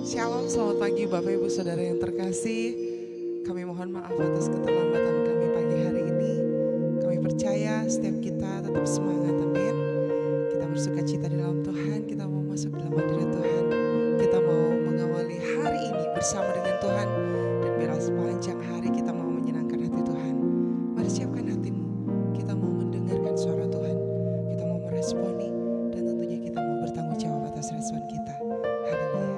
Shalom, selamat pagi Bapak Ibu Saudara yang terkasih. Kami mohon maaf atas keterlambatan kami pagi hari ini. Kami percaya setiap kita tetap semangat, amin. Kita bersuka cita di dalam Tuhan, kita mau masuk dalam hadirat Tuhan. Kita mau mengawali hari ini bersama dengan Tuhan. Dan biarlah sepanjang hari kita mau menyenangkan hati Tuhan. Mari siapkan hatimu, kita mau mendengarkan suara Tuhan. Kita mau meresponi dan tentunya kita mau bertanggung jawab atas respon kita. Haleluya.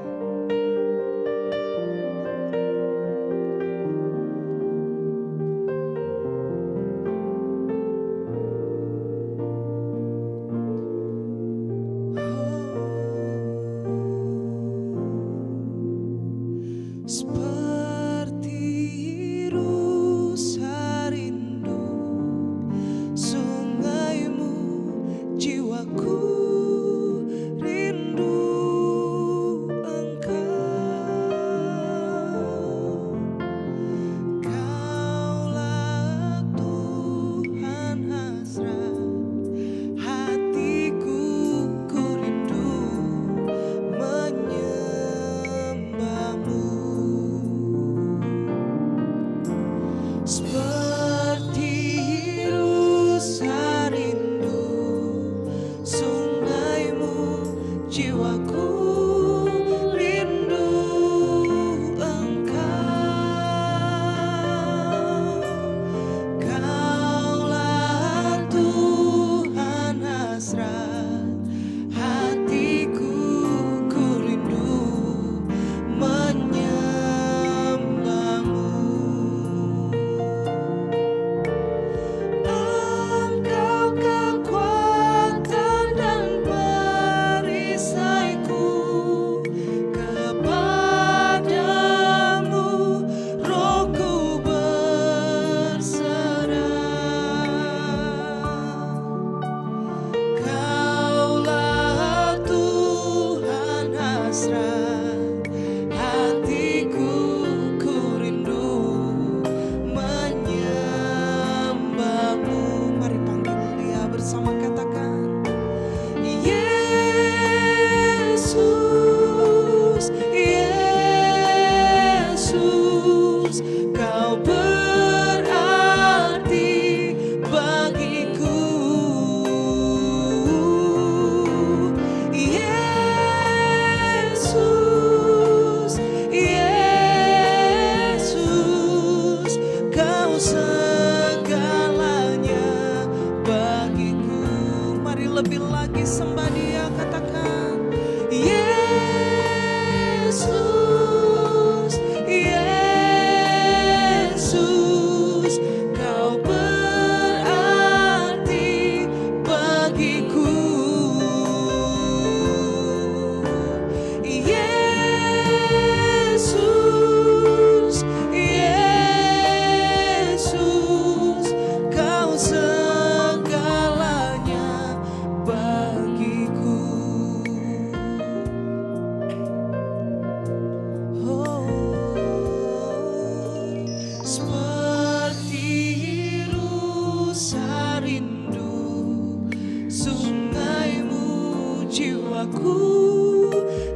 saya rindu sungaimu, jiwaku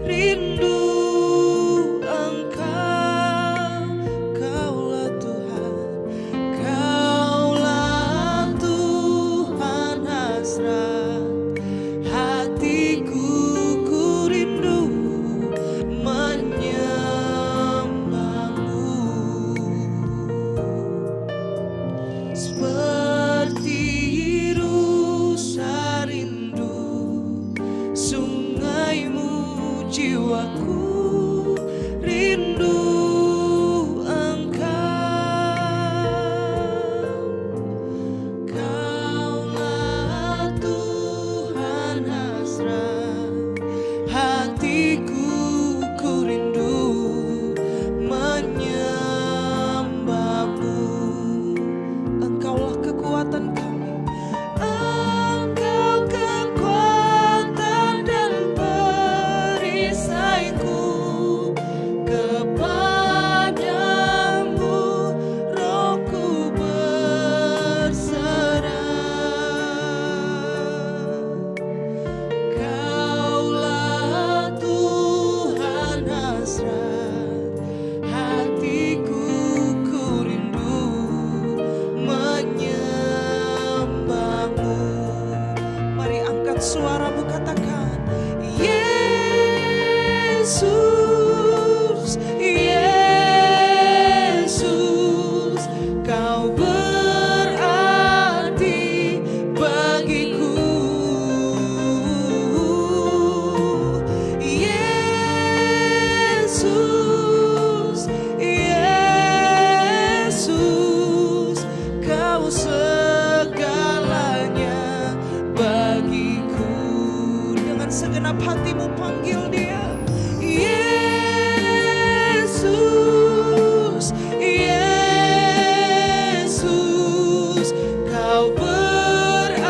rindu Engkau. Kaulah Tuhan, Kaulah Tuhan hasrat hatiku, ku rindu menyembahmu. Seperti rusa rindu sungaimu, jiwaku rindu Engkau. Kaulah Tuhan hasrat hatiku, ku rindu menyembahmu. Engkaulah kekuatan kami, Engkau kekuatan dan perisaiku. Kepadamu rohku berserah. Kaulah Tuhan hasrat hatiku, ku rindu menyembahmu. Mari angkat suaramu, katakan Yesus, Yesus, Kau berarti bagiku. Yesus, Yesus, Kau segalanya bagiku. Dengan segenap hatimu panggil Dia. Yesus, Yesus, Kau berarti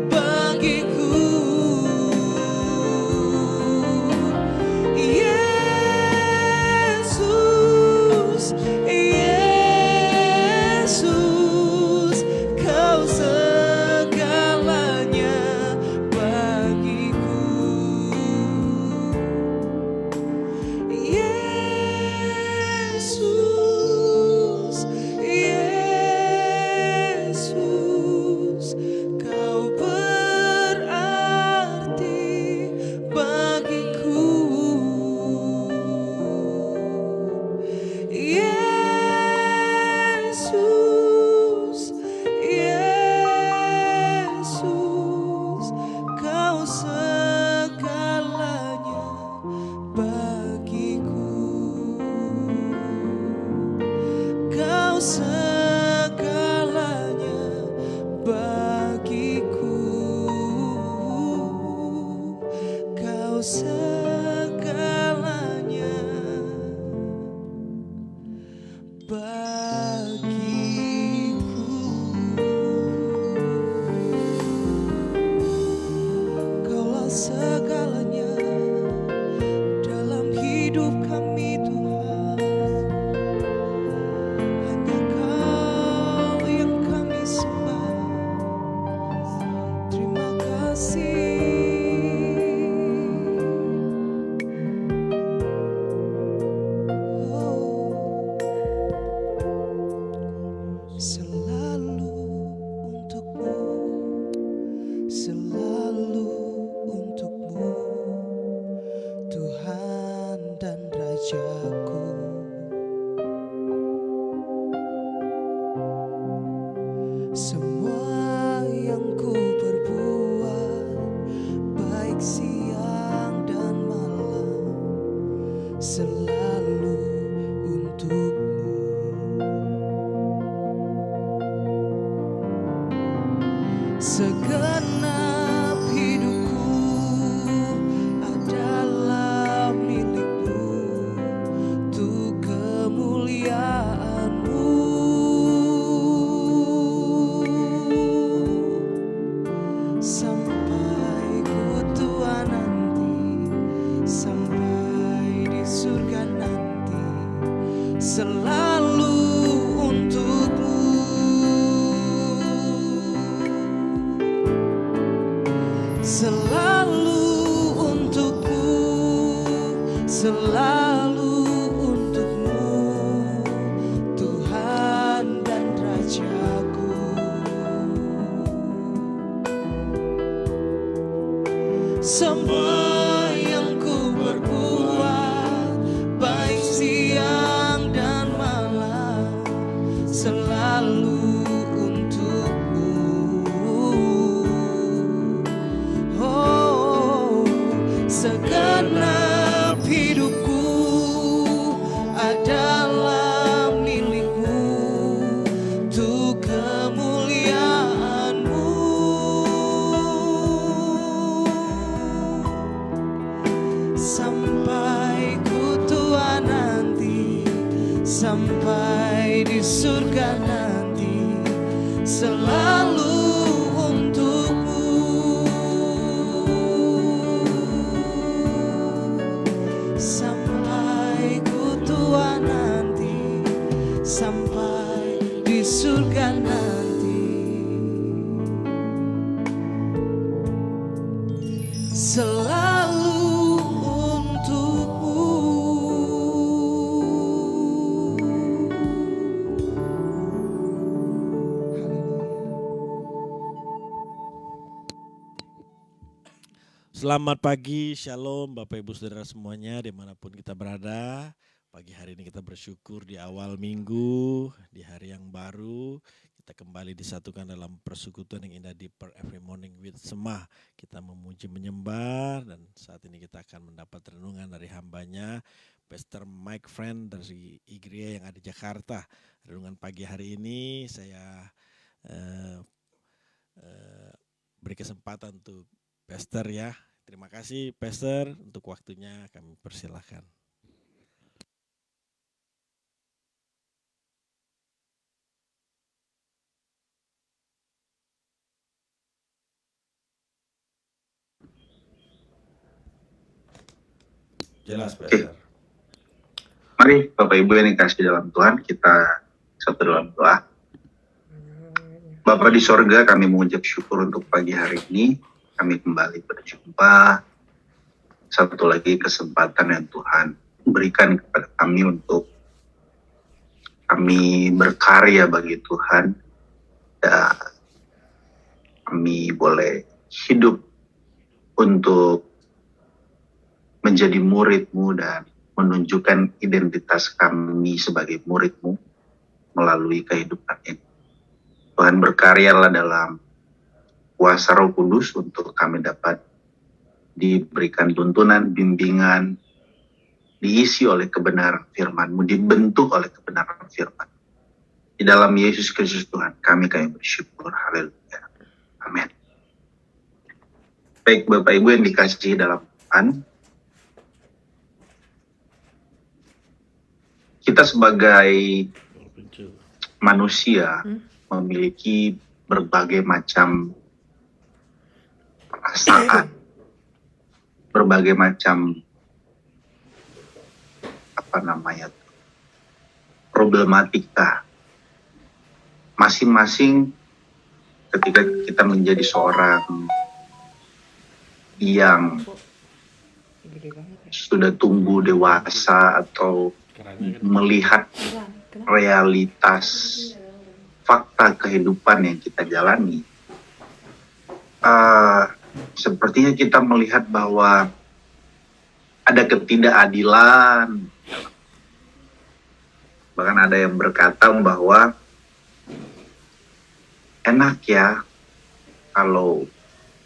bagiku. Yesus, Yesus, Kau segalanya bagiku. Yesus, Yesus, Kau berarti bagiku. Yesus, Yesus, Kau segalanya bagiku. Kau segalanya bagiku. Kau segalanya bagiku. Kaulah segalanya dalam hidup kami, Tuhan. Hanya Kau yang kami sembah. Terima kasih. Oh, selalu untukmu, selalu untukmu, Tuhan dan Rajaku. Semua yang ku perbuat, baik siang dan malam, selalu untukmu. Segenap hidupku adalah milikmu, untuk kemuliaan-Mu. Sampai ku tua nanti, sampai di surga nanti, selalu untukmu. selalu untukmu, Tuhan dan Rajaku. Semua yang ku berbuat, baik siang dan malam, selalu untukmu. Oh, segenap hidupku adalah milikmu, untuk kemuliaan-Mu. Sampai ku tua nanti, sampai di surga nanti, selalu untukmu. Sampai ku tua nanti, sampai di surga nanti, selalu untukmu. Selamat pagi, Shalom Bapak Ibu Saudara semuanya dimanapun kita berada. Pagi hari ini kita bersyukur di awal minggu, di hari yang baru. Kita kembali disatukan dalam persekutuan yang indah di Per Every Morning with Semah. Kita memuji menyembah dan saat ini kita akan mendapat renungan dari hambanya Pastor Mike Friend dari Igria yang ada di Jakarta. Renungan pagi hari ini saya beri kesempatan untuk Pastor ya. Terima kasih Pastor untuk waktunya, kami persilahkan. Jelas Pastor. Mari Bapak Ibu yang dikasih dalam Tuhan, kita satu dalam doa. Bapa di sorga, kami mengucap syukur untuk pagi hari ini. Kami kembali berjumpa. Satu lagi kesempatan yang Tuhan berikan kepada kami untuk kami berkarya bagi Tuhan. Dan kami boleh hidup untuk menjadi murid-Mu dan menunjukkan identitas kami sebagai murid-Mu melalui kehidupan ini. Tuhan berkaryalah dalam kuasa Roh Kudus untuk kami dapat diberikan tuntunan, bimbingan, diisi oleh kebenaran firman-Mu, dibentuk oleh kebenaran firman. Di dalam Yesus Kristus Tuhan, kami bersyukur. Haleluya. Amin. Baik Bapak Ibu yang dikasihi dalam Tuhan, kita sebagai manusia memiliki berbagai macam perasaan, berbagai macam problematika. Masing-masing ketika kita menjadi seorang yang sudah tumbuh dewasa atau melihat realitas fakta kehidupan yang kita jalani, sepertinya kita melihat bahwa ada ketidakadilan. Bahkan ada yang berkata bahwa enak ya kalau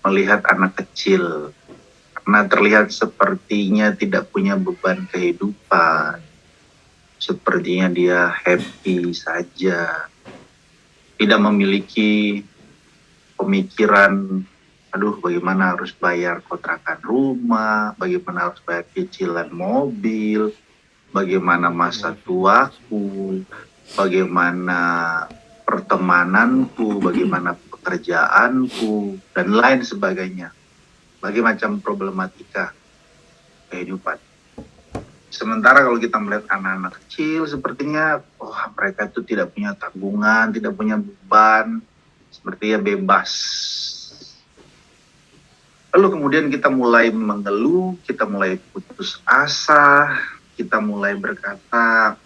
melihat anak kecil karena terlihat sepertinya tidak punya beban kehidupan, sepertinya dia happy saja, tidak memiliki pemikiran, aduh bagaimana harus bayar kontrakan rumah, bagaimana harus bayar cicilan mobil, bagaimana masa tuaku, bagaimana pertemananku, bagaimana pekerjaanku, dan lain sebagainya. Berbagai macam problematika kehidupan. Sementara kalau kita melihat anak-anak kecil, sepertinya mereka itu tidak punya tanggungan, tidak punya beban, sepertinya bebas. Lalu kemudian kita mulai mengeluh, kita mulai putus asa, kita mulai berkata,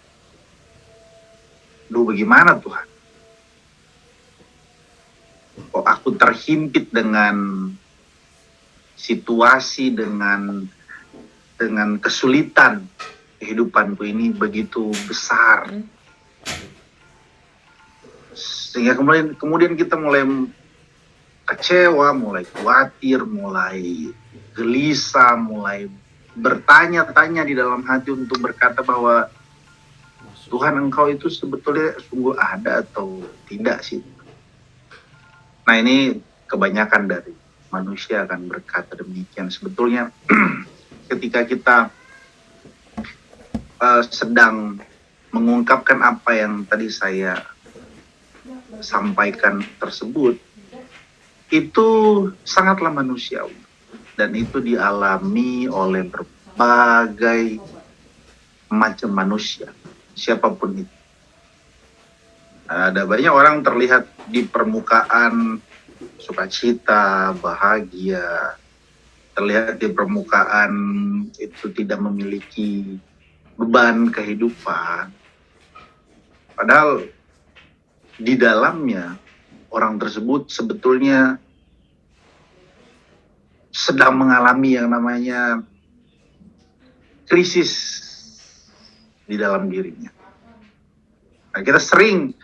duh bagaimana Tuhan? Kok aku terhimpit dengan situasi, dengan kesulitan kehidupanku ini begitu besar. Sehingga kemudian kita mulai kecewa, mulai khawatir, mulai gelisah, mulai bertanya-tanya di dalam hati untuk berkata bahwa Tuhan engkau itu sebetulnya sungguh ada atau tidak sih? Nah ini kebanyakan dari manusia akan berkata demikian. Sebetulnya ketika kita sedang mengungkapkan apa yang tadi saya sampaikan tersebut, itu sangatlah manusiawi dan itu dialami oleh berbagai macam manusia, siapapun itu. Ada banyak orang terlihat di permukaan sukacita, bahagia, terlihat di permukaan itu tidak memiliki beban kehidupan. Padahal di dalamnya orang tersebut sebetulnya sedang mengalami yang namanya krisis di dalam dirinya. Nah, kita sering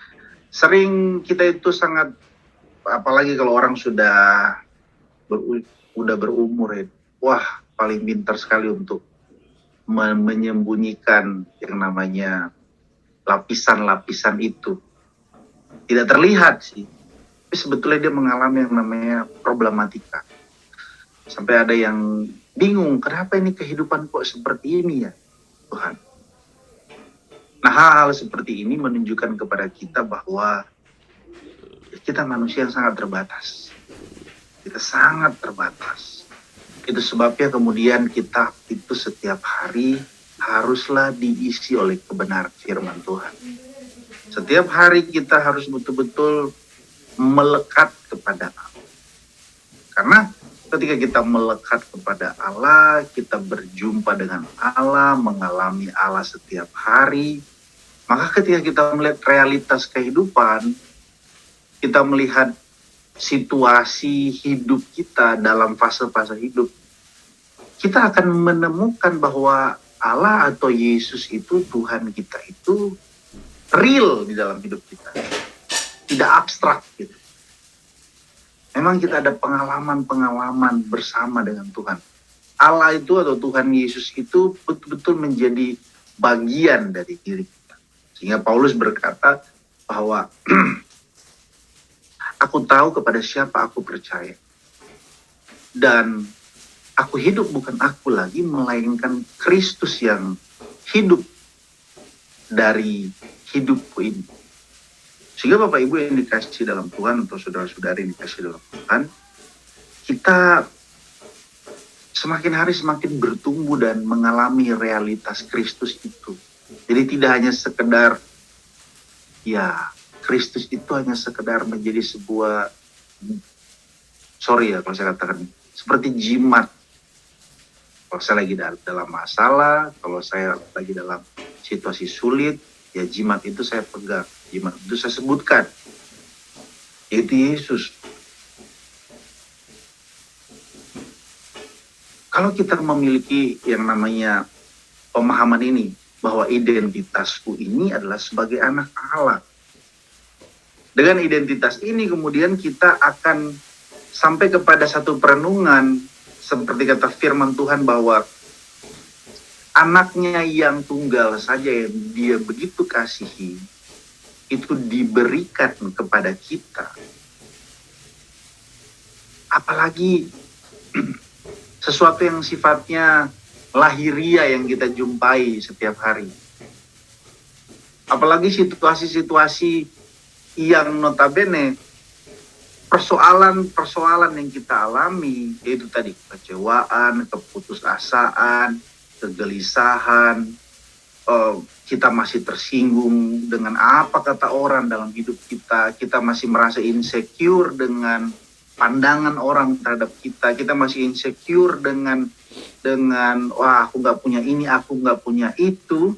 kita itu sangat, apalagi kalau orang sudah berumur ya, wah paling pintar sekali untuk menyembunyikan yang namanya lapisan-lapisan itu. Tidak terlihat sih, tapi sebetulnya dia mengalami yang namanya problematika. Sampai ada yang bingung, kenapa ini kehidupan kok seperti ini ya Tuhan. Nah hal-hal seperti ini menunjukkan kepada kita bahwa kita manusia yang sangat terbatas. Kita sangat terbatas. Itu sebabnya kemudian kita itu setiap hari haruslah diisi oleh kebenaran firman Tuhan. Setiap hari kita harus betul-betul melekat kepada Allah. Karena ketika kita melekat kepada Allah, kita berjumpa dengan Allah, mengalami Allah setiap hari, maka ketika kita melihat realitas kehidupan, kita melihat situasi hidup kita dalam fase-fase hidup, kita akan menemukan bahwa Allah atau Yesus itu, Tuhan kita itu real di dalam hidup kita. Tidak abstrak gitu. Memang kita ada pengalaman-pengalaman bersama dengan Tuhan. Allah itu atau Tuhan Yesus itu betul-betul menjadi bagian dari diri kita. Sehingga Paulus berkata bahwa aku tahu kepada siapa aku percaya. Dan aku hidup bukan aku lagi, melainkan Kristus yang hidup dari hidupku ini. Sehingga Bapak Ibu yang dikasih dalam Tuhan, atau saudara-saudari yang dikasih dalam Tuhan, kita semakin hari semakin bertumbuh dan mengalami realitas Kristus itu. Jadi tidak hanya sekedar, ya Kristus itu hanya sekedar menjadi sebuah, sorry ya kalau saya katakan, seperti jimat. Kalau saya lagi dalam masalah, kalau saya lagi dalam situasi sulit, ya jimat itu saya pegang, jimat itu saya sebutkan, yaitu Yesus. Kalau kita memiliki yang namanya pemahaman ini, bahwa identitasku ini adalah sebagai anak Allah. Dengan identitas ini kemudian kita akan sampai kepada satu perenungan, seperti kata firman Tuhan bahwa anaknya yang tunggal saja yang dia begitu kasihi, itu diberikan kepada kita. Apalagi sesuatu yang sifatnya lahiria yang kita jumpai setiap hari. Apalagi situasi-situasi yang notabene persoalan-persoalan yang kita alami, yaitu tadi kecewaan, keputusasaan, kegelisahan, kita masih tersinggung dengan apa kata orang dalam hidup kita, kita masih merasa insecure dengan pandangan orang terhadap kita. Kita masih insecure dengan wah aku nggak punya ini, aku nggak punya itu.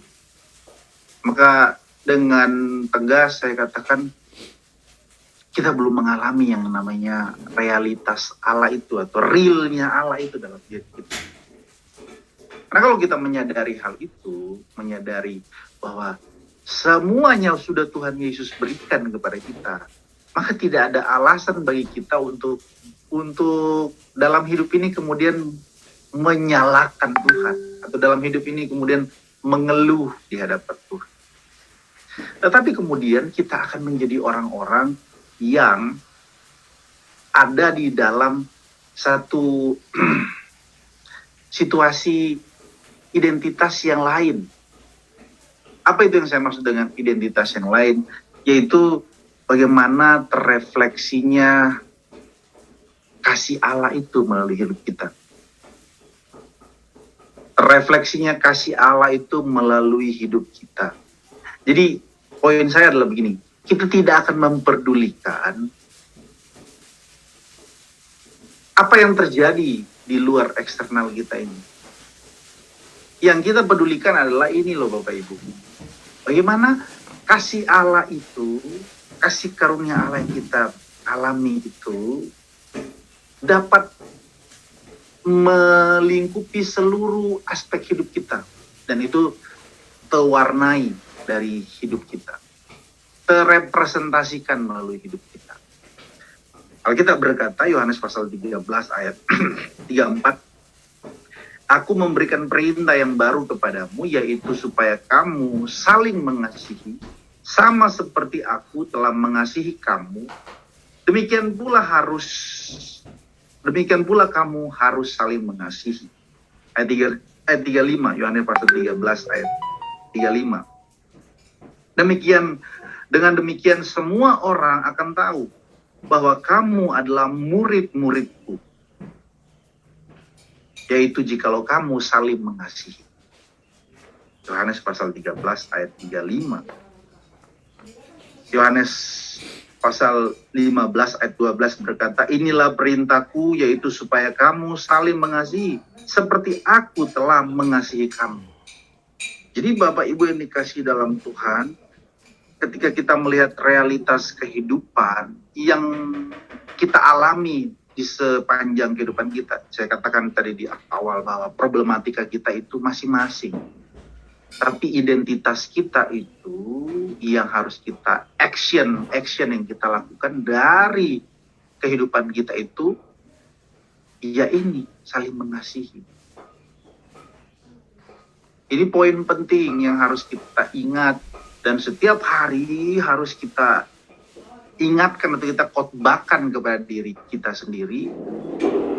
Maka dengan tegas saya katakan kita belum mengalami yang namanya realitas Allah itu atau realnya Allah itu dalam diri kita. Karena kalau kita menyadari hal itu, menyadari bahwa semuanya sudah Tuhan Yesus berikan kepada kita, maka tidak ada alasan bagi kita untuk dalam hidup ini kemudian menyalahkan Tuhan atau dalam hidup ini kemudian mengeluh di hadapan Tuhan. Tetapi kemudian kita akan menjadi orang-orang yang ada di dalam satu situasi identitas yang lain. Apa itu yang saya maksud dengan identitas yang lain? Yaitu bagaimana terrefleksinya kasih Allah itu melalui hidup kita. Terrefleksinya kasih Allah itu melalui hidup kita. Jadi poin saya adalah begini, kita tidak akan memperdulikan apa yang terjadi di luar eksternal kita ini. Yang kita pedulikan adalah ini loh Bapak Ibu. Bagaimana kasih Allah itu, kasih karunia Allah yang kita alami itu dapat melingkupi seluruh aspek hidup kita. Dan itu terwarnai dari hidup kita, terrepresentasikan melalui hidup kita. Alkitab berkata, Yohanes pasal 13 ayat 34, Aku memberikan perintah yang baru kepadamu, yaitu supaya kamu saling mengasihi, sama seperti aku telah mengasihi kamu, demikian pula kamu harus saling mengasihi. Ayat 35, Yohanes pasal 13 ayat 35. Dengan demikian semua orang akan tahu bahwa kamu adalah murid-muridku, yaitu jikalau kamu saling mengasihi. Yohanes pasal 13 ayat 35. Yohanes pasal 15 ayat 12 berkata, Inilah perintahku, yaitu supaya kamu saling mengasihi, seperti aku telah mengasihi kamu. Jadi Bapak Ibu yang dikasihi dalam Tuhan, ketika kita melihat realitas kehidupan yang kita alami di sepanjang kehidupan kita, saya katakan tadi di awal bahwa problematika kita itu masing-masing. Tapi identitas kita itu yang harus kita action yang kita lakukan dari kehidupan kita itu, ya ini saling mengasihi. Ini poin penting yang harus kita ingat dan setiap hari harus kita ingatkan atau kita khotbahkan kepada diri kita sendiri.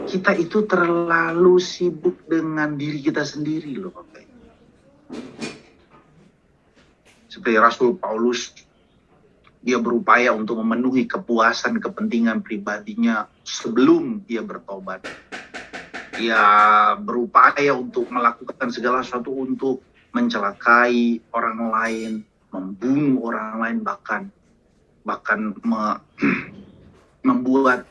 Kita itu terlalu sibuk dengan diri kita sendiri loh Bapak. Seperti Rasul Paulus, dia berupaya untuk memenuhi kepuasan kepentingan pribadinya sebelum dia bertobat. Dia berupaya untuk melakukan segala sesuatu untuk mencelakai orang lain, membunuh orang lain, bahkan membuat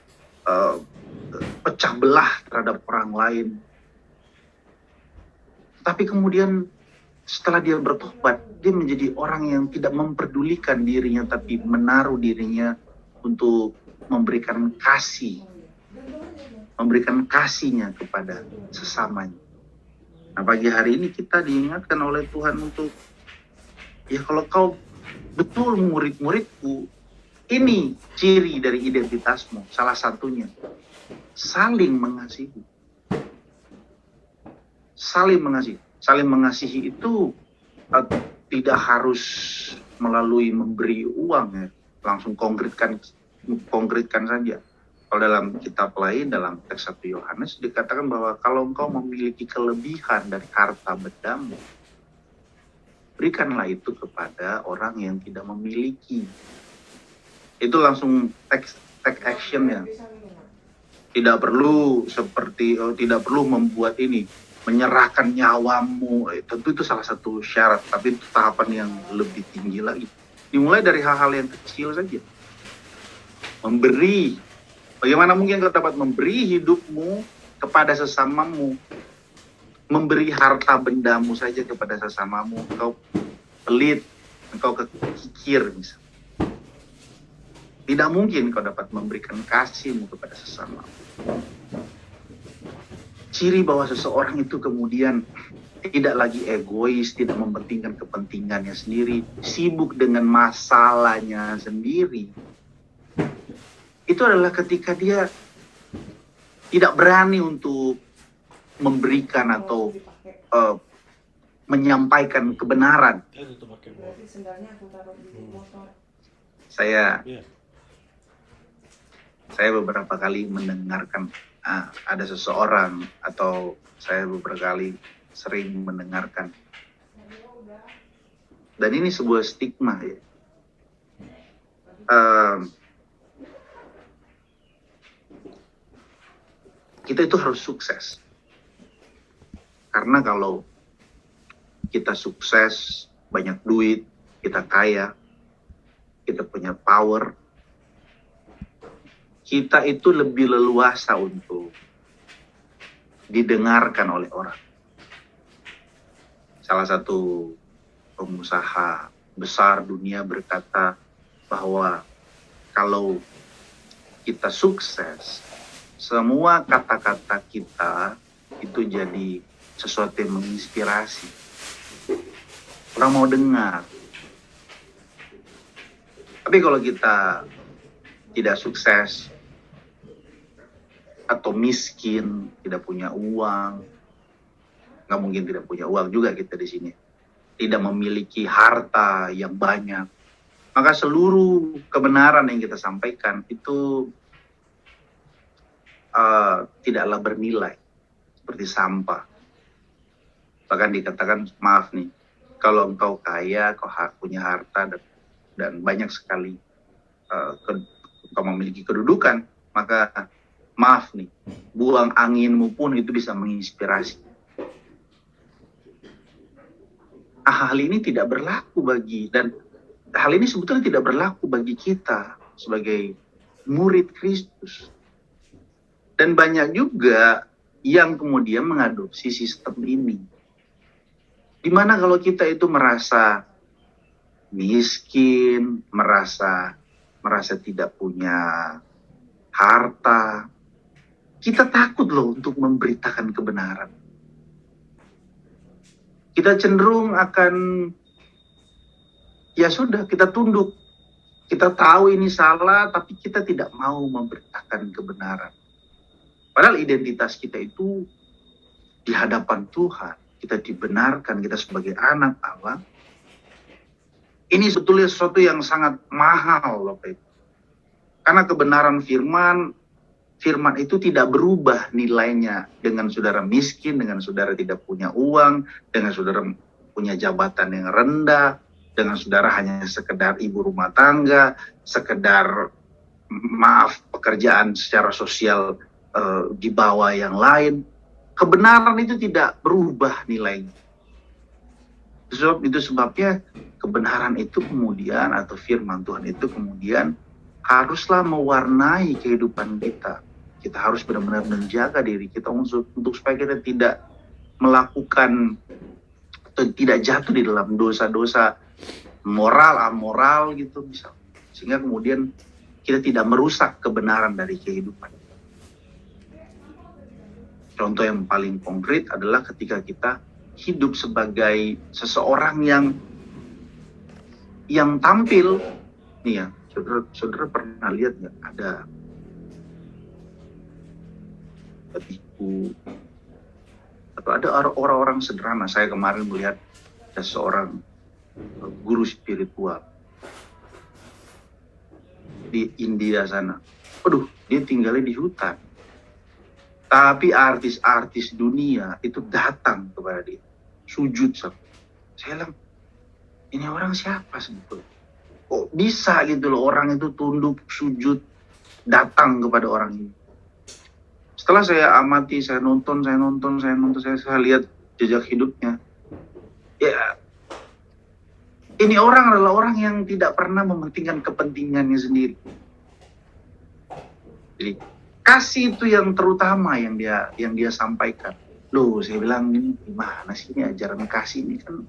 pecah belah terhadap orang lain. Tapi kemudian setelah dia bertobat, dia menjadi orang yang tidak memperdulikan dirinya, tapi menaruh dirinya untuk memberikan kasihnya kepada sesamanya. Nah, pagi hari ini kita diingatkan oleh Tuhan untuk, ya kalau kau betul murid-muridku, ini ciri dari identitasmu, salah satunya, saling mengasihi. Saling mengasihi. Saling mengasihi itu tidak harus melalui memberi uang ya, langsung konkretkan saja. Kalau dalam kitab lain, dalam teks 1 Yohanes dikatakan bahwa kalau engkau memiliki kelebihan dari harta bendamu, berikanlah itu kepada orang yang tidak memiliki. Itu langsung take action ya. Tidak perlu membuat ini, menyerahkan nyawamu. Tentu itu salah satu syarat, tapi itu tahapan yang lebih tinggi lagi. Dimulai dari hal-hal yang kecil saja. Memberi Bagaimana mungkin kau dapat memberi hidupmu kepada sesamamu, memberi harta bendamu saja kepada sesamamu, engkau pelit, engkau kekikir misalnya. Tidak mungkin kau dapat memberikan kasihmu kepada sesamamu. Ciri bahwa seseorang itu kemudian tidak lagi egois, tidak mementingkan kepentingannya sendiri, sibuk dengan masalahnya sendiri, itu adalah ketika dia tidak berani untuk memberikan atau menyampaikan kebenaran. Saya beberapa kali mendengarkan ada seseorang, atau saya beberapa kali sering mendengarkan, dan ini sebuah stigma ya. Kita itu harus sukses, karena kalau kita sukses, banyak duit, kita kaya, kita punya power, kita itu lebih leluasa untuk didengarkan oleh orang. Salah satu pengusaha besar dunia berkata bahwa kalau kita sukses, semua kata-kata kita itu jadi sesuatu yang menginspirasi. Orang mau dengar. Tapi kalau kita tidak sukses, atau miskin, tidak punya uang, nggak mungkin tidak punya uang juga kita di sini, tidak memiliki harta yang banyak, maka seluruh kebenaran yang kita sampaikan itu tidaklah bernilai, seperti sampah. Bahkan dikatakan, maaf nih, kalau engkau kaya, kau punya harta dan banyak sekali engkau memiliki kedudukan, maka maaf nih, buang anginmu pun itu bisa menginspirasi. Hal ini tidak berlaku dan hal ini sebetulnya tidak berlaku bagi kita sebagai murid Kristus. Dan banyak juga yang kemudian mengadopsi sistem ini. Dimana kalau kita itu merasa miskin, merasa tidak punya harta, kita takut loh untuk memberitakan kebenaran. Kita cenderung akan, ya sudah, kita tunduk. Kita tahu ini salah, tapi kita tidak mau memberitakan kebenaran. Padahal identitas kita itu di hadapan Tuhan, kita dibenarkan, kita sebagai anak Allah. Ini sebetulnya sesuatu yang sangat mahal loh, Pak. Karena kebenaran firman itu tidak berubah nilainya dengan saudara miskin, dengan saudara tidak punya uang, dengan saudara punya jabatan yang rendah, dengan saudara hanya sekedar ibu rumah tangga, sekedar pekerjaan secara sosial di bawah yang lain. Kebenaran itu tidak berubah nilainya. Itu sebabnya kebenaran itu kemudian, atau firman Tuhan itu kemudian haruslah mewarnai kehidupan kita. Kita harus benar-benar menjaga diri kita untuk supaya kita tidak melakukan atau tidak jatuh di dalam dosa-dosa moral, amoral gitu misalnya. Sehingga kemudian kita tidak merusak kebenaran dari kehidupan. Contoh yang paling konkret adalah ketika kita hidup sebagai seseorang yang tampil, nih ya, saudara pernah lihat nggak ada ibu atau ada orang-orang sederhana. Saya kemarin melihat ada seorang guru spiritual di India sana. Waduh, dia tinggalnya di hutan. Tapi artis-artis dunia itu datang kepada dia, sujud. Saya bilang, ini orang siapa sebetulnya? Kok bisa gitu loh orang itu tunduk, sujud, datang kepada orang ini? Setelah saya amati, saya nonton, saya lihat jejak hidupnya. Ya, ini orang adalah orang yang tidak pernah mementingkan kepentingannya sendiri. Jadi kasih itu yang terutama yang dia sampaikan. Loh, saya bilang ini gimana sih ini ajaran kasih ini kan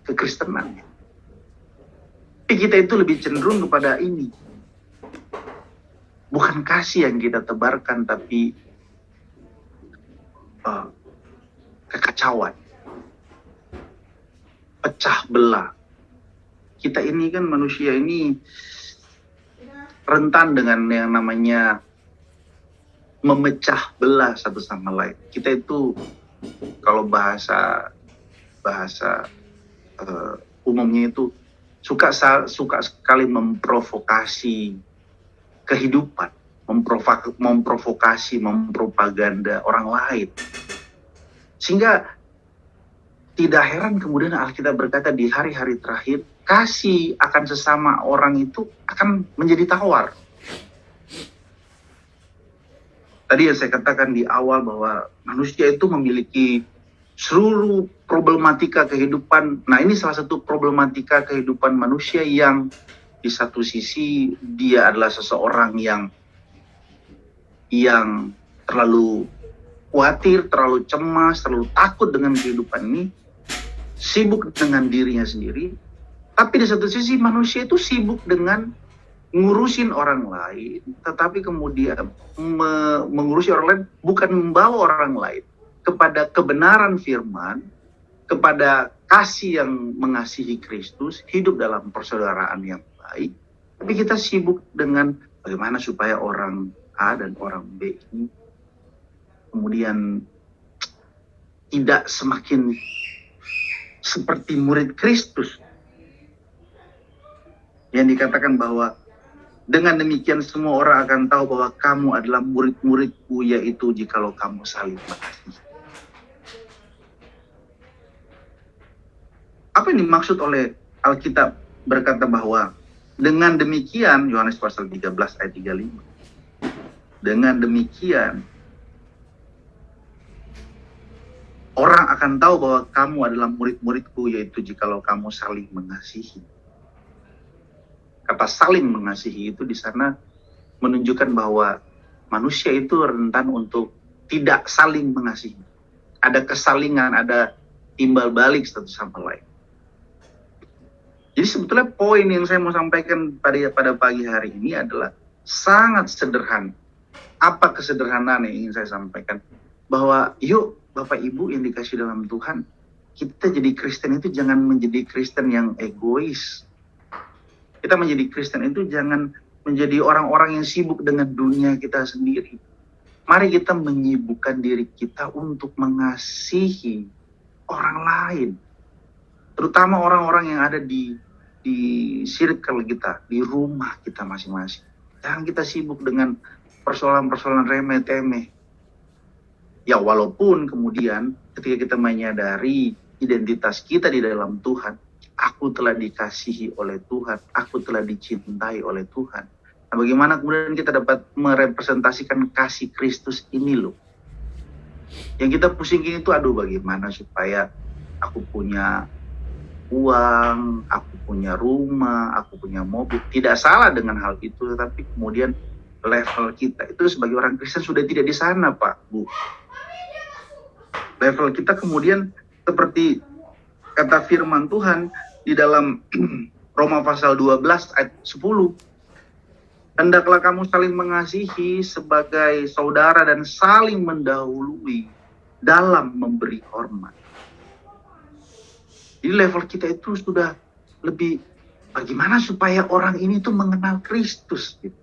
kekristenan ya. Tapi kita itu lebih cenderung kepada ini. Bukan kasih yang kita tebarkan, tapi kekacauan, pecah belah. Kita ini kan manusia ini rentan dengan yang namanya memecah belah satu sama lain. Kita itu kalau bahasa umumnya itu suka sekali memprovokasi kehidupan, memprovokasi, mempropaganda orang lain. Sehingga tidak heran kemudian Alkitab berkata di hari-hari terakhir, kasih akan sesama orang itu akan menjadi tawar. Tadi yang saya katakan di awal bahwa manusia itu memiliki seluruh problematika kehidupan. Nah, ini salah satu problematika kehidupan manusia yang di satu sisi dia adalah seseorang yang terlalu khawatir, terlalu cemas, terlalu takut dengan kehidupan ini, sibuk dengan dirinya sendiri. Tapi di satu sisi manusia itu sibuk dengan ngurusin orang lain, tetapi kemudian mengurusi orang lain bukan membawa orang lain kepada kebenaran firman, kepada kasih yang mengasihi Kristus, hidup dalam persaudaraan yang baik. Tapi kita sibuk dengan bagaimana supaya orang A dan orang B ini kemudian tidak semakin seperti murid Kristus. Yang dikatakan bahwa dengan demikian semua orang akan tahu bahwa kamu adalah murid-muridku, yaitu jikalau kamu saling mengasihi. Apa yang dimaksud oleh Alkitab berkata bahwa dengan demikian, Yohanes pasal 13 ayat 35. Dengan demikian orang akan tahu bahwa kamu adalah murid-muridku, yaitu jikalau kamu saling mengasihi. Kata saling mengasihi itu di sana menunjukkan bahwa manusia itu rentan untuk tidak saling mengasihi. Ada kesalingan, ada timbal balik satu sama lain. Jadi sebetulnya poin yang saya mau sampaikan pada pagi hari ini adalah sangat sederhana. Apa kesederhanaan yang ingin saya sampaikan? Bahwa yuk Bapak Ibu yang dikasih dalam Tuhan, kita jadi Kristen itu jangan menjadi Kristen yang egois. Kita menjadi Kristen itu jangan menjadi orang-orang yang sibuk dengan dunia kita sendiri. Mari kita menyibukkan diri kita untuk mengasihi orang lain. Terutama orang-orang yang ada di circle kita, di rumah kita masing-masing. Jangan kita sibuk dengan persoalan-persoalan remeh-temeh. Ya walaupun kemudian ketika kita menyadari identitas kita di dalam Tuhan, aku telah dikasihi oleh Tuhan, aku telah dicintai oleh Tuhan. Nah, bagaimana kemudian kita dapat merepresentasikan kasih Kristus ini loh. Yang kita pusingin itu, aduh bagaimana supaya aku punya uang, aku punya rumah, aku punya mobil. Tidak salah dengan hal itu, tetapi kemudian level kita itu sebagai orang Kristen sudah tidak di sana, Pak, Bu. Level kita kemudian seperti kata firman Tuhan di dalam Roma pasal 12 ayat 10. Hendaklah kamu saling mengasihi sebagai saudara dan saling mendahului dalam memberi hormat. Jadi level kita itu sudah lebih bagaimana supaya orang ini tuh mengenal Kristus. Gitu.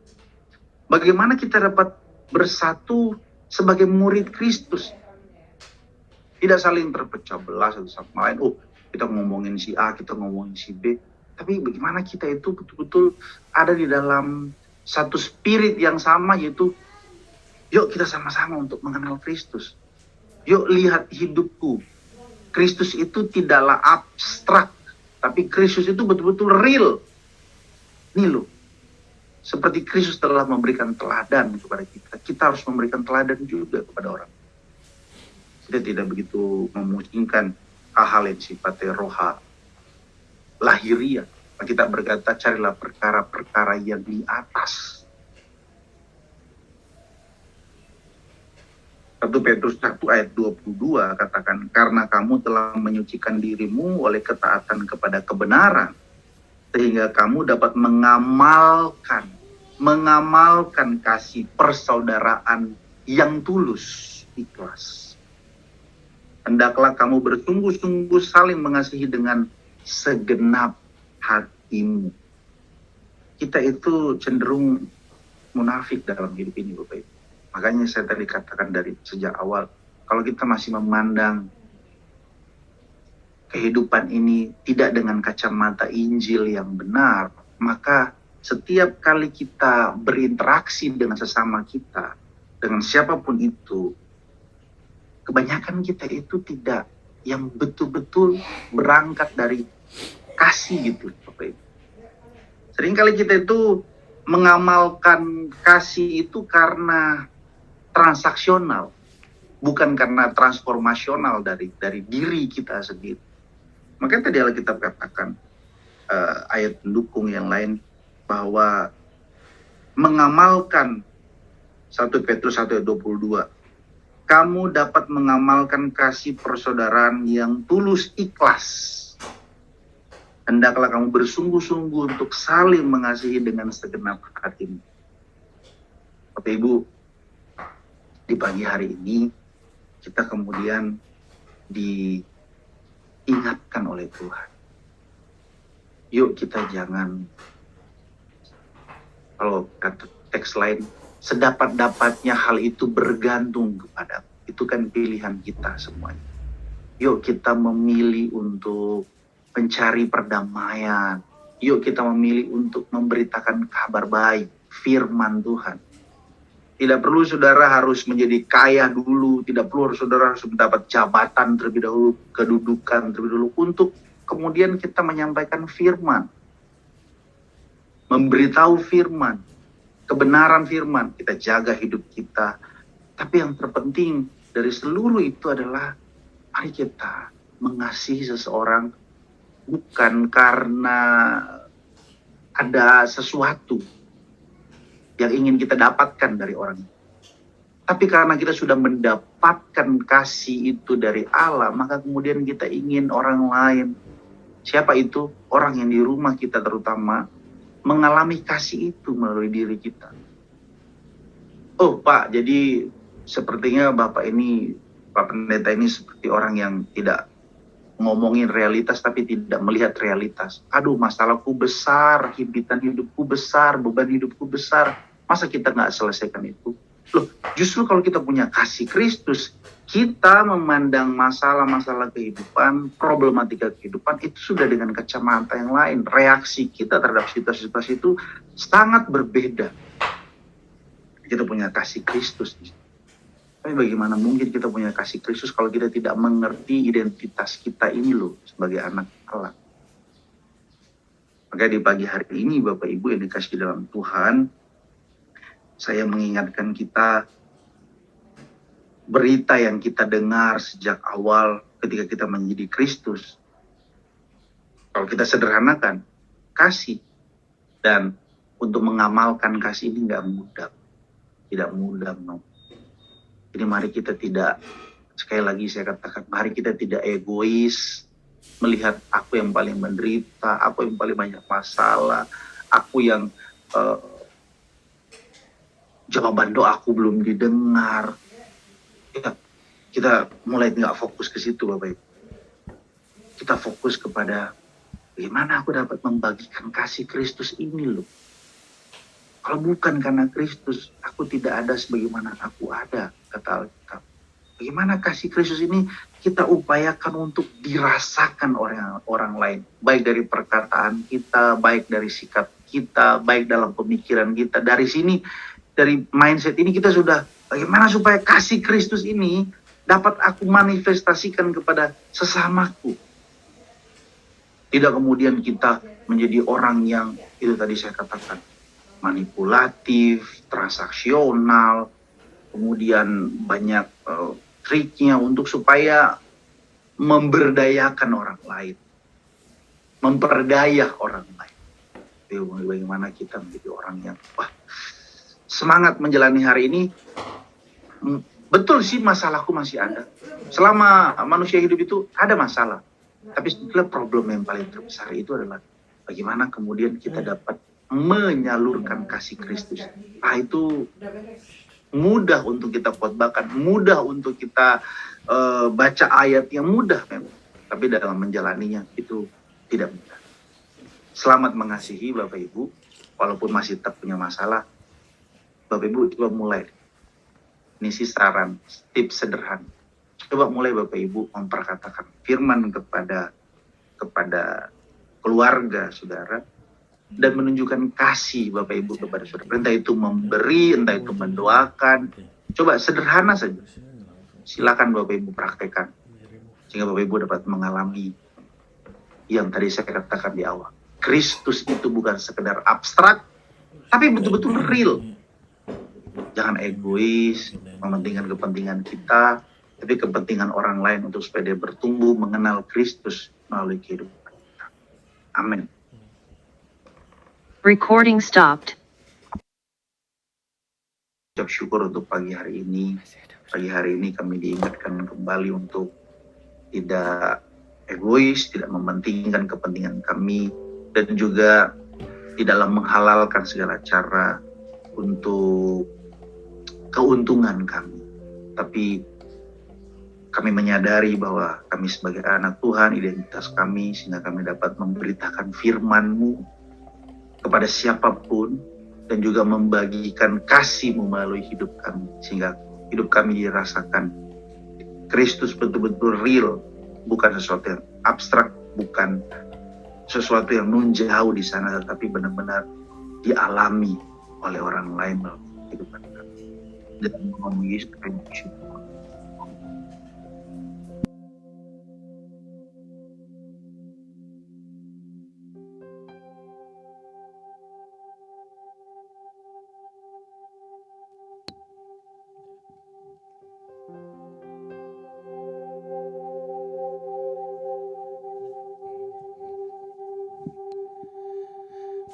Bagaimana kita dapat bersatu sebagai murid Kristus. Tidak saling terpecah belah satu sama lain. Oh, kita ngomongin si A, kita ngomongin si B. Tapi bagaimana kita itu betul-betul ada di dalam satu spirit yang sama, yaitu yuk kita sama-sama untuk mengenal Kristus. Yuk lihat hidupku. Kristus itu tidaklah abstrak, tapi Kristus itu betul-betul real. Ini loh. Seperti Kristus telah memberikan teladan kepada kita, kita harus memberikan teladan juga kepada orang. Kita tidak begitu memusingkan hal-hal yang sifatnya roha, lahiriah. Kita berkata, carilah perkara-perkara yang di atas. 1 Petrus 1 ayat 22 katakan, karena kamu telah menyucikan dirimu oleh ketaatan kepada kebenaran, sehingga kamu dapat mengamalkan kasih persaudaraan yang tulus, ikhlas. Hendaklah kamu bersungguh-sungguh saling mengasihi dengan segenap hatimu. Kita itu cenderung munafik dalam hidup ini, Bapak Ibu. Makanya saya tadi katakan dari sejak awal, kalau kita masih memandang kehidupan ini tidak dengan kacamata Injil yang benar, maka setiap kali kita berinteraksi dengan sesama kita, dengan siapapun itu, kebanyakan kita itu tidak yang betul-betul berangkat dari kasih gitu, Bapak Ibu. Seringkali kita itu mengamalkan kasih itu karena transaksional, bukan karena transformasional dari diri kita sendiri. Makanya tadi Alkitab katakan ayat pendukung yang lain bahwa mengamalkan 1 Petrus 1 ayat 22, kamu dapat mengamalkan kasih persaudaraan yang tulus ikhlas. Hendaklah kamu bersungguh-sungguh untuk saling mengasihi dengan segenap hatimu. Bapak Ibu, di pagi hari ini kita kemudian diingatkan oleh Tuhan. Yuk kita jangan, kalau kata teks lain, sedapat-dapatnya hal itu bergantung kepada, itu kan pilihan kita semuanya. Yuk kita memilih untuk mencari perdamaian. Yuk kita memilih untuk memberitakan kabar baik, firman Tuhan. Tidak perlu saudara harus menjadi kaya dulu, tidak perlu saudara harus mendapat jabatan terlebih dahulu, kedudukan terlebih dahulu, untuk kemudian kita menyampaikan firman. Memberitahu firman, kebenaran firman, kita jaga hidup kita. Tapi yang terpenting dari seluruh itu adalah mari kita mengasihi seseorang bukan karena ada sesuatu yang ingin kita dapatkan dari orang itu, tapi karena kita sudah mendapatkan kasih itu dari Allah, maka kemudian kita ingin orang lain, siapa itu? Orang yang di rumah kita terutama, mengalami kasih itu melalui diri kita. Oh Pak, jadi sepertinya Bapak ini, Pak Pendeta ini seperti orang yang tidak ngomongin realitas tapi tidak melihat realitas. Aduh, masalahku besar, himpitan hidupku besar, beban hidupku besar. Masa kita nggak selesaikan itu? Loh, justru kalau kita punya kasih Kristus, kita memandang masalah-masalah kehidupan, problematika kehidupan itu sudah dengan kacamata yang lain. Reaksi kita terhadap situasi-situasi itu sangat berbeda. Kita punya kasih Kristus. Tapi bagaimana mungkin kita punya kasih Kristus kalau kita tidak mengerti identitas kita ini loh sebagai anak Allah. Maka di pagi hari ini Bapak Ibu yang dikasihi dalam Tuhan, saya mengingatkan kita berita yang kita dengar sejak awal ketika kita menjadi Kristus. Kalau kita sederhanakan, kasih. Dan untuk mengamalkan kasih ini nggak mudah. Tidak mudah, no. Jadi mari kita tidak, sekali lagi saya katakan, mari kita tidak egois, melihat aku yang paling menderita, aku yang paling banyak masalah, aku yang jawaban doaku belum didengar. Kita mulai nggak fokus ke situ, Bapak Ibu. Kita fokus kepada bagaimana aku dapat membagikan kasih Kristus ini loh. Kalau bukan karena Kristus, aku tidak ada sebagaimana aku ada, kata Alkitab. Bagaimana kasih Kristus ini kita upayakan untuk dirasakan orang lain. Baik dari perkataan kita, baik dari sikap kita, baik dalam pemikiran kita. Dari sini, dari mindset ini kita sudah, bagaimana supaya kasih Kristus ini dapat aku manifestasikan kepada sesamaku. Tidak kemudian kita menjadi orang yang, itu tadi saya katakan, manipulatif, transaksional, kemudian banyak triknya untuk supaya memberdayakan orang lain, memperdaya orang lain. Bagaimana kita menjadi orang yang semangat menjalani hari ini, Betul sih masalahku masih ada. Selama manusia hidup itu ada masalah. Tapi sebetulnya problem yang paling terbesar itu adalah bagaimana kemudian kita dapat menyalurkan kasih Kristus. Itu mudah untuk kita khotbahkan, mudah untuk kita baca ayat yang mudah memang. Tapi dalam menjalaninya itu tidak mudah. Selamat mengasihi Bapak Ibu, walaupun masih tetap punya masalah. Bapak Ibu coba mulai. Ini sih saran, tips sederhana. Coba mulai Bapak Ibu memperkatakan firman kepada keluarga saudara dan menunjukkan kasih Bapak Ibu kepada saudara. Entah itu memberi, entah itu mendoakan. Coba sederhana saja. Silakan Bapak Ibu praktekkan sehingga Bapak Ibu dapat mengalami yang tadi saya katakan di awal. Kristus itu bukan sekedar abstrak, tapi betul-betul real. Jangan egois, mementingkan kepentingan kita, tapi kepentingan orang lain untuk supaya dia bertumbuh mengenal Kristus melalui kehidupan kita. Amin. Recording stopped. Ucap syukur untuk pagi hari ini. Pagi hari ini kami diingatkan kembali untuk tidak egois, tidak mementingkan kepentingan kami, dan juga di dalam menghalalkan segala cara untuk keuntungan kami. Tapi kami menyadari bahwa kami sebagai anak Tuhan, identitas kami, sehingga kami dapat memberitakan firman-Mu kepada siapapun, dan juga membagikan kasih-Mu melalui hidup kami, sehingga hidup kami dirasakan Kristus betul-betul real, bukan sesuatu yang abstrak, bukan sesuatu yang nun jauh di sana, tetapi benar-benar dialami oleh orang lain melalui kehidupan kami. Dan ngomong Yesus kami bersyukur.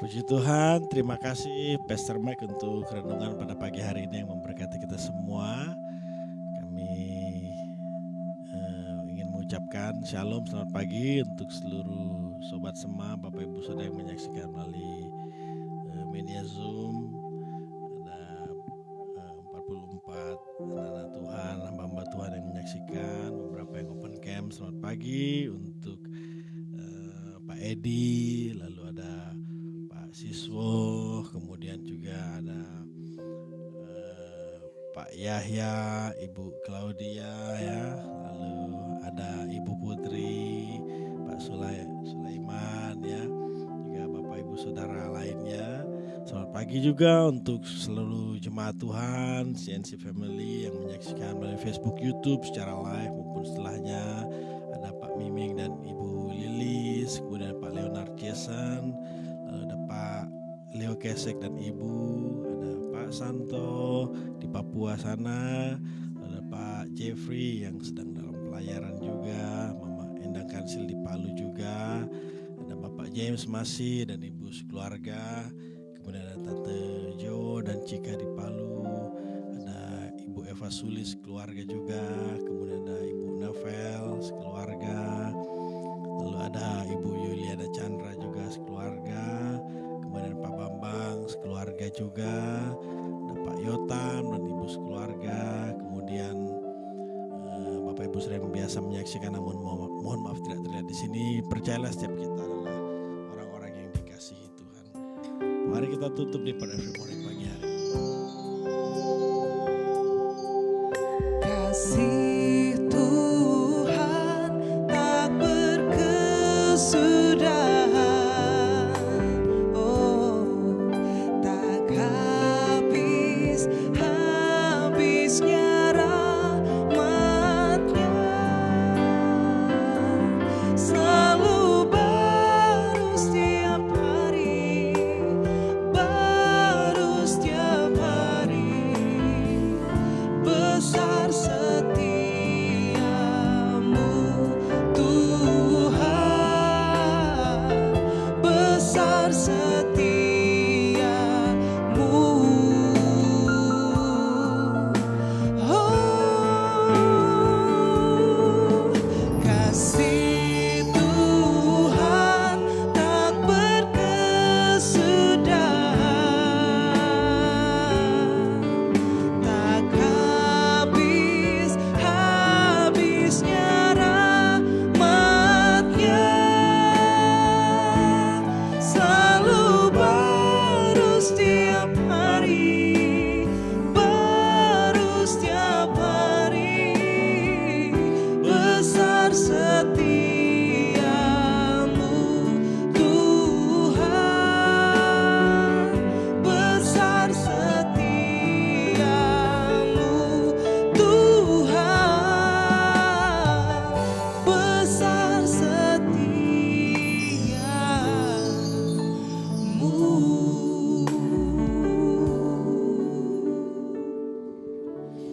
Puji Tuhan, terima kasih Pastor Mike untuk renungan pada pagi hari ini yang memberkati kita semua. Kami ingin mengucapkan shalom, selamat pagi untuk seluruh sobat semua, Bapak Ibu Saudara yang menyaksikan melalui media Zoom. Ada 44 anak-anak Tuhan, hamba-hamba Tuhan yang menyaksikan, beberapa yang open camp. Selamat pagi untuk Pak Edi, lalu ada Siswo, kemudian juga ada Pak Yahya, Ibu Claudia ya, lalu ada Ibu Putri, Pak Sulaiman ya, juga Bapak Ibu Saudara lainnya. Selamat pagi juga untuk seluruh jemaat Tuhan, CNC Family yang menyaksikan melalui Facebook, YouTube secara live maupun setelahnya. Ada Pak Miming dan Ibu Lilis, kemudian Pak Leonard Jason, ada Pak Leo Kesek dan Ibu, ada Pak Santo di Papua sana, ada Pak Jeffrey yang sedang dalam pelayaran juga, Mama Endang Kansil di Palu juga, ada Bapak James masih dan Ibu sekeluarga, kemudian ada Tante Jo dan Cika di Palu, ada Ibu Eva Sulis keluarga juga, kemudian ada Ibu Novel sekeluarga, lalu ada Ibu Yuliana Chandra juga sekeluarga, kemudian Pak Bambang sekeluarga juga, ada Pak Yotam dan Ibu sekeluarga, kemudian Bapak Ibu Saudara yang biasa menyaksikan namun mohon maaf tidak terlihat di sini. Percayalah setiap kita adalah orang-orang yang dikasihi Tuhan. Mari kita tutup di Every Morning pagi hari. Kasih Tuhan tak berkesudahan, oh tak habisnya rahmat-Nya, selalu baru setiap hari, besar setia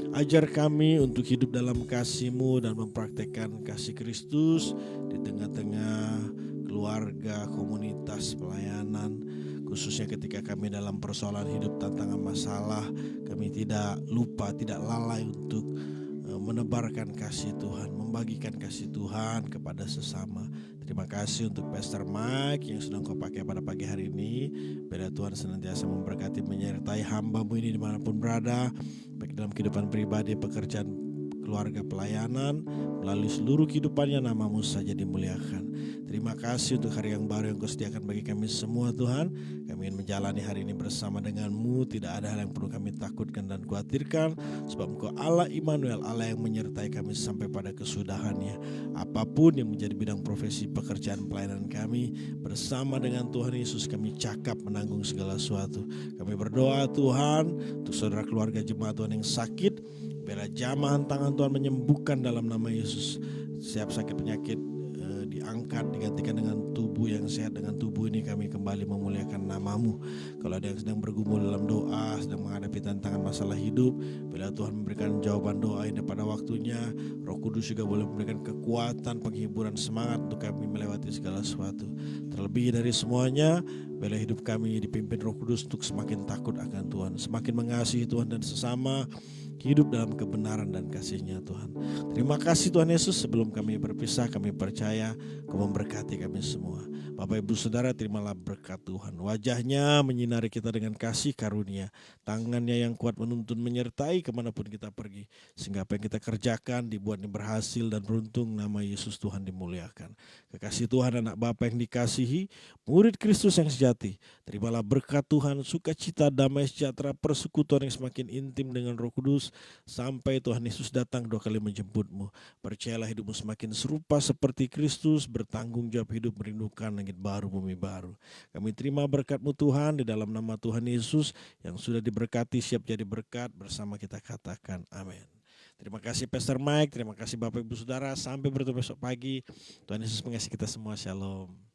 Ajar kami untuk hidup dalam kasih-Mu dan mempraktekkan kasih Kristus di tengah-tengah keluarga, komunitas, pelayanan. Khususnya ketika kami dalam persoalan hidup, tantangan, masalah, kami tidak lupa, tidak lalai untuk menebarkan kasih Tuhan, membagikan kasih Tuhan kepada sesama. Terima kasih untuk Pastor Mike yang sedang Kau pakai pada pagi hari ini. Biar Tuhan senantiasa memberkati, menyertai hamba-Mu ini dimanapun berada, baik dalam kehidupan pribadi, pekerjaan, keluarga, pelayanan, melalui seluruh kehidupannya nama-Mu saja dimuliakan. Terima kasih untuk hari yang baru yang Kau sediakan bagi kami semua Tuhan. Kami ingin menjalani hari ini bersama dengan-Mu. Tidak ada hal yang perlu kami takutkan dan khawatirkan, sebab Engkau Allah Immanuel, Allah yang menyertai kami sampai pada kesudahannya. Apapun yang menjadi bidang profesi, pekerjaan, pelayanan kami, bersama dengan Tuhan Yesus kami cakap menanggung segala sesuatu. Kami berdoa Tuhan untuk saudara keluarga jemaat Tuhan yang sakit, biarlah jamahan tangan Tuhan menyembuhkan dalam nama Yesus. Setiap sakit penyakit diangkat, digantikan dengan tubuh yang sehat. Dengan tubuh ini kami kembali memuliakan nama-Mu. Kalau ada yang sedang bergumul dalam doa, sedang menghadapi tantangan masalah hidup, bila Tuhan memberikan jawaban doa ini pada waktunya. Roh Kudus juga boleh memberikan kekuatan, penghiburan, semangat untuk kami melewati segala sesuatu. Terlebih dari semuanya, bila hidup kami dipimpin Roh Kudus untuk semakin takut akan Tuhan, semakin mengasihi Tuhan dan sesama, hidup dalam kebenaran dan kasih-Nya Tuhan. Terima kasih Tuhan Yesus. Sebelum kami berpisah, kami percaya Kau memberkati kami semua. Bapak Ibu Saudara, terimalah berkat Tuhan. Wajah-Nya menyinari kita dengan kasih karunia, tangan-Nya yang kuat menuntun menyertai kemanapun kita pergi, sehingga apa yang kita kerjakan dibuatnya berhasil dan beruntung. Nama Yesus Tuhan dimuliakan. Kekasih Tuhan, anak Bapa yang dikasihi, murid Kristus yang sejati, terimalah berkat Tuhan, sukacita, damai sejahtera, persekutuan yang semakin intim dengan Roh Kudus, sampai Tuhan Yesus datang 2 kali menjemputmu. Percayalah hidupmu semakin serupa seperti Kristus, bertanggung jawab hidup merindukan langit baru, bumi baru. Kami terima berkat-Mu Tuhan, di dalam nama Tuhan Yesus yang sudah diberkati, siap jadi berkat, bersama kita katakan amin. Terima kasih Pastor Mike, terima kasih Bapak Ibu Saudara, sampai bertemu besok pagi. Tuhan Yesus mengasihi kita semua, shalom.